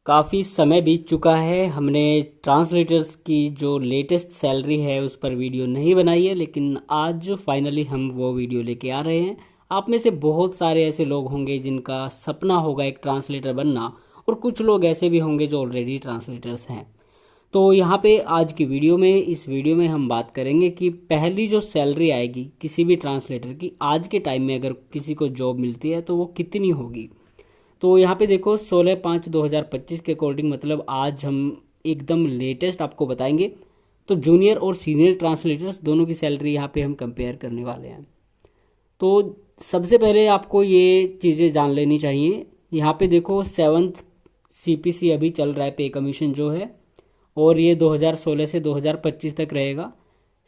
काफ़ी समय बीत चुका है। हमने ट्रांसलेटर्स की जो लेटेस्ट सैलरी है उस पर वीडियो नहीं बनाई है, लेकिन आज फाइनली हम वो वीडियो लेके आ रहे हैं। आप में से बहुत सारे ऐसे लोग होंगे जिनका सपना होगा एक ट्रांसलेटर बनना, और कुछ लोग ऐसे भी होंगे जो ऑलरेडी ट्रांसलेटर्स हैं। तो यहाँ पे आज की वीडियो में, इस वीडियो में हम बात करेंगे कि पहली जो सैलरी आएगी किसी भी ट्रांसलेटर की आज के टाइम में, अगर किसी को जॉब मिलती है तो वो कितनी होगी। तो यहाँ पे देखो 16/5/2025 के अकॉर्डिंग, मतलब आज हम एकदम लेटेस्ट आपको बताएंगे। तो जूनियर और सीनियर ट्रांसलेटर्स दोनों की सैलरी यहाँ पे हम कंपेयर करने वाले हैं। तो सबसे पहले आपको ये चीज़ें जान लेनी चाहिए। यहाँ पे देखो 7th CPC अभी चल रहा है, पे कमीशन जो है, और ये 2016 से 2025 तक रहेगा।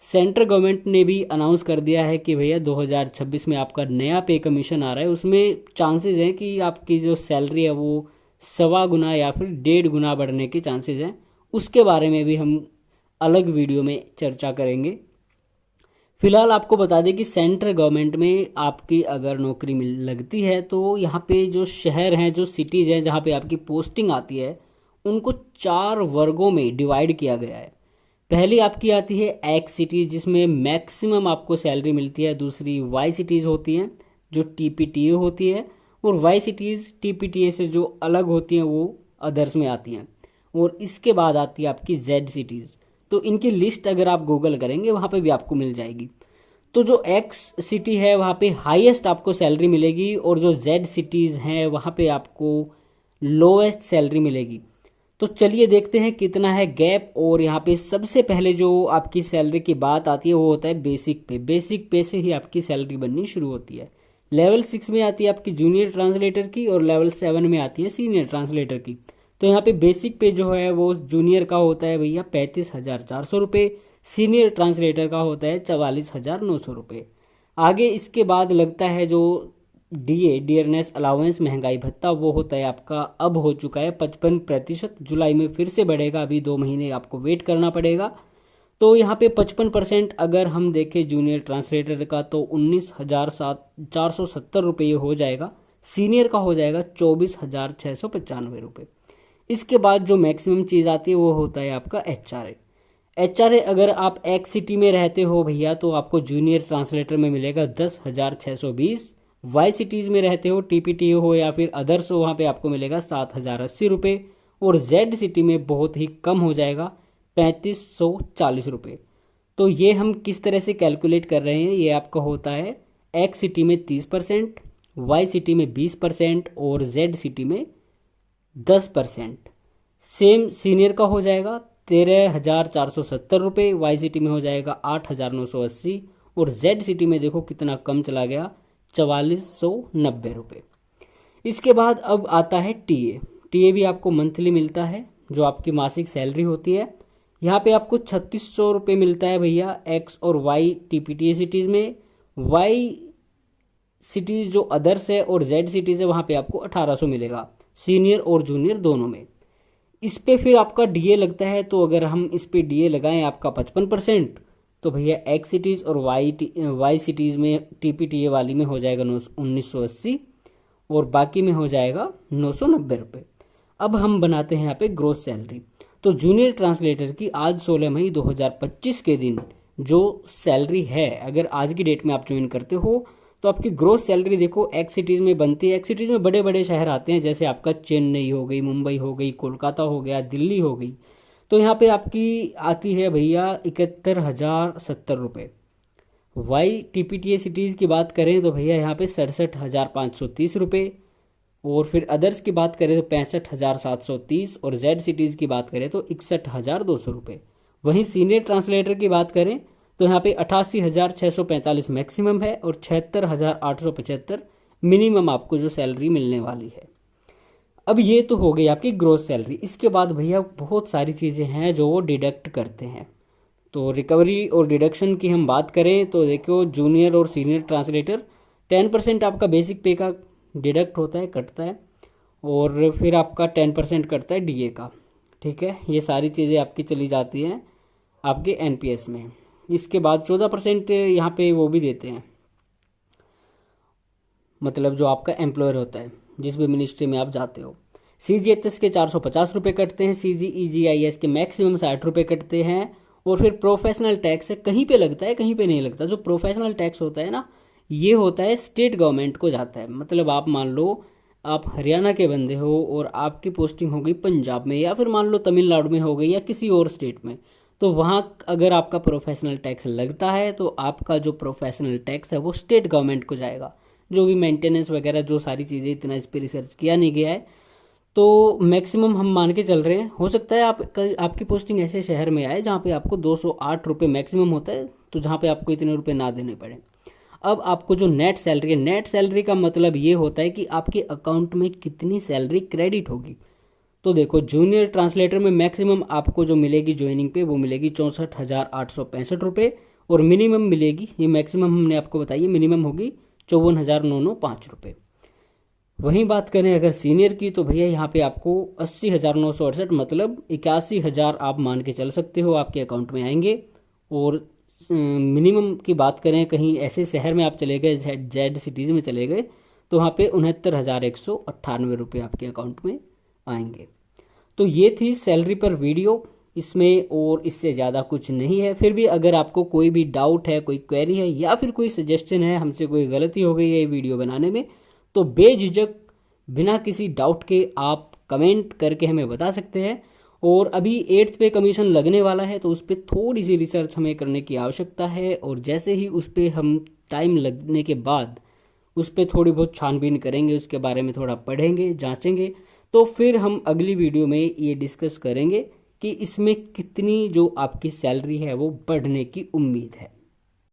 सेंट्रल गवर्नमेंट ने भी अनाउंस कर दिया है कि भैया 2026 में आपका नया पे कमीशन आ रहा है, उसमें चांसेस हैं कि आपकी जो सैलरी है वो 1.25 गुना या फिर 1.5 गुना बढ़ने के चांसेस हैं। उसके बारे में भी हम अलग वीडियो में चर्चा करेंगे। फिलहाल आपको बता दें कि सेंट्रल गवर्नमेंट में आपकी अगर नौकरी मिल लगती है तो यहाँ पे जो शहर हैं, जो सिटीज़ हैं जहाँ पे आपकी पोस्टिंग आती है, उनको 4 वर्गों में डिवाइड किया गया है। पहली आपकी आती है एक्स सिटीज़, जिसमें मैक्सिमम आपको सैलरी मिलती है। दूसरी वाई सिटीज़ होती हैं जो TPTA होती है, और वाई सिटीज़ TPTA से जो अलग होती हैं वो अदर्स में आती हैं। और इसके बाद आती है आपकी जेड सिटीज़। तो इनकी लिस्ट अगर आप गूगल करेंगे वहाँ पे भी आपको मिल जाएगी। तो जो एक्स सिटी है वहाँ पे हाईएस्ट आपको सैलरी मिलेगी, और जो जेड सिटीज़ हैं वहाँ पे आपको लोएस्ट सैलरी मिलेगी। तो चलिए देखते हैं कितना है गैप। और यहाँ पे सबसे पहले जो आपकी सैलरी की बात आती है वो होता है बेसिक पे। बेसिक पे से ही आपकी सैलरी बननी शुरू होती है। लेवल 6 में आती है आपकी जूनियर ट्रांसलेटर की, और लेवल 7 में आती है सीनियर ट्रांसलेटर की। तो यहाँ पे बेसिक पे जो है वो जूनियर का होता है भैया 35,400 रुपये, सीनियर ट्रांसलेटर का होता है 44,900 रुपये। आगे इसके बाद लगता है जो DA डियरनेस अलाउंस महंगाई भत्ता, वो होता है आपका, अब हो चुका है 55%। जुलाई में फिर से बढ़ेगा, अभी 2 महीने आपको वेट करना पड़ेगा। तो यहाँ पे 55% अगर हम देखें जूनियर ट्रांसलेटर का तो 19,470 रुपये हो जाएगा। सीनियर का हो जाएगा 24,695 रुपये। इसके बाद जो मैक्सिमम चीज़ आती है वो होता है आपका HRA। अगर आप एक्स सिटी में रहते हो भैया तो आपको जूनियर ट्रांसलेटर में मिलेगा 10,620। वाई सिटीज़ में रहते हो, TPTA हो या फिर अदर्स हो, वहाँ पे आपको मिलेगा 7,080 रुपये। और जेड सिटी में बहुत ही कम हो जाएगा 3,540 रुपये। तो ये हम किस तरह से कैलकुलेट कर रहे हैं, ये आपका होता है एक्स सिटी में 30%, वाई सिटी में 20% और जेड सिटी में 10%। सेम सीनियर का हो जाएगा 13,470 रुपये, वाई सिटी में हो जाएगा 8,980, और जेड सिटी में देखो कितना कम चला गया, 4,490 रुपये। इसके बाद अब आता है TA भी आपको मंथली मिलता है, जो आपकी मासिक सैलरी होती है। यहाँ पे आपको 3,600 रुपये मिलता है भैया एक्स और वाई TPTA सिटीज़ में। वाई सिटीज़ जो अदर्स है और जेड सिटीज़ है वहाँ पे आपको 1,800 मिलेगा, सीनियर और जूनियर दोनों में। इस पे फिर आपका DA लगता है, तो अगर हम इस पे DA लगाएं आपका 55%, तो भैया एक्स सिटीज़ और वाई सिटीज़ में TPTA वाली में हो जाएगा 1,980, और बाकी में हो जाएगा 990 रुपये। अब हम बनाते हैं यहाँ पे ग्रोस सैलरी। तो जूनियर ट्रांसलेटर की आज 16 मई 2025 के दिन जो सैलरी है, अगर आज की डेट में आप ज्वाइन करते हो तो आपकी ग्रोस सैलरी देखो एक्स सिटीज़ में बनती है। एक्स सिटीज़ में बड़े बड़े शहर आते हैं, जैसे आपका चेन्नई हो गई, मुंबई हो गई, कोलकाता हो गया, दिल्ली हो गई। तो यहाँ पे आपकी आती है भैया 71,070 रुपये। वाई TPTA सिटीज़ की बात करें तो भैया यहाँ पे 67,530 रुपये, और फिर अदर्स की बात करें तो 65,730, और जेड सिटीज़ की बात करें तो 61,200 रुपये। वहीं सीनियर ट्रांसलेटर की बात करें तो यहाँ पे 88,645 मैक्सिमम है, और 76,875 मिनिमम आपको जो सैलरी मिलने वाली है। अब ये तो हो गई आपकी ग्रोस सैलरी। इसके बाद भैया बहुत सारी चीज़ें हैं जो वो डिडक्ट करते हैं। तो रिकवरी और डिडक्शन की हम बात करें तो देखो जूनियर और सीनियर ट्रांसलेटर 10% आपका बेसिक पे का डिडक्ट होता है, कटता है, और फिर आपका 10% कटता है DA का। ठीक है, ये सारी चीज़ें आपकी चली जाती हैं आपके NPS में। इसके बाद 14% यहाँ पे वो भी देते हैं, मतलब जो आपका एम्प्लॉयर होता है जिस भी मिनिस्ट्री में आप जाते हो। CGHS के 450 रुपये कटते हैं, CGEGIS के मैक्सिमम 60 रुपये कटते हैं। और फिर प्रोफेशनल टैक्स है, कहीं पे लगता है कहीं पे नहीं लगता। जो प्रोफेशनल टैक्स होता है ना, ये होता है स्टेट गवर्नमेंट को जाता है। मतलब आप मान लो आप हरियाणा के बंदे हो और आपकी पोस्टिंग हो गई पंजाब में, या फिर मान लो तमिलनाडु में हो गई या किसी और स्टेट में, तो वहाँ अगर आपका प्रोफेशनल टैक्स लगता है तो आपका जो प्रोफेशनल टैक्स है वो स्टेट गवर्नमेंट को जाएगा। जो भी मेंटेनेंस वगैरह जो सारी चीज़ें, इतना इस पर रिसर्च किया नहीं गया है, तो मैक्सिमम हम मान के चल रहे हैं। हो सकता है आपकी पोस्टिंग ऐसे शहर में आए जहाँ पे आपको 208 रुपये मैक्सिमम होता है, तो जहाँ पे आपको इतने रुपए ना देने पड़े। अब आपको जो नेट सैलरी है, नेट सैलरी का मतलब ये होता है कि आपके अकाउंट में कितनी सैलरी क्रेडिट होगी। तो देखो, जूनियर ट्रांसलेटर में मैक्सिमम आपको जो मिलेगी ज्वाइनिंग पे वो मिलेगी 64,865 रुपये, और मिनिमम मिलेगी, ये मैक्सिमम हमने आपको बताई है, मिनिमम होगी 54,905 रुपये। वहीं बात करें अगर सीनियर की, तो भैया यहाँ पे आपको 80,968 मतलब 81,000 आप मान के चल सकते हो आपके अकाउंट में आएंगे। और मिनिमम की बात करें, कहीं ऐसे शहर में आप चले गए, जेड सिटीज़ में चले गए, तो वहाँ पे 69,198 रुपये आपके अकाउंट में आएंगे। तो ये थी सैलरी पर वीडियो, इसमें और इससे ज़्यादा कुछ नहीं है। फिर भी अगर आपको कोई भी डाउट है, कोई क्वेरी है, या फिर कोई सजेशन है, हमसे कोई गलती हो गई है ये वीडियो बनाने में, तो बेझिझक बिना किसी डाउट के आप कमेंट करके हमें बता सकते हैं। और अभी 8th पे कमीशन लगने वाला है, तो उस पर थोड़ी सी रिसर्च हमें करने की आवश्यकता है, और जैसे ही उस पर हम टाइम लगने के बाद उस पर थोड़ी बहुत छानबीन करेंगे, उसके बारे में थोड़ा पढ़ेंगे, जांचेंगे, तो फिर हम अगली वीडियो में ये डिस्कस करेंगे कि इसमें कितनी जो आपकी सैलरी है वो बढ़ने की उम्मीद है।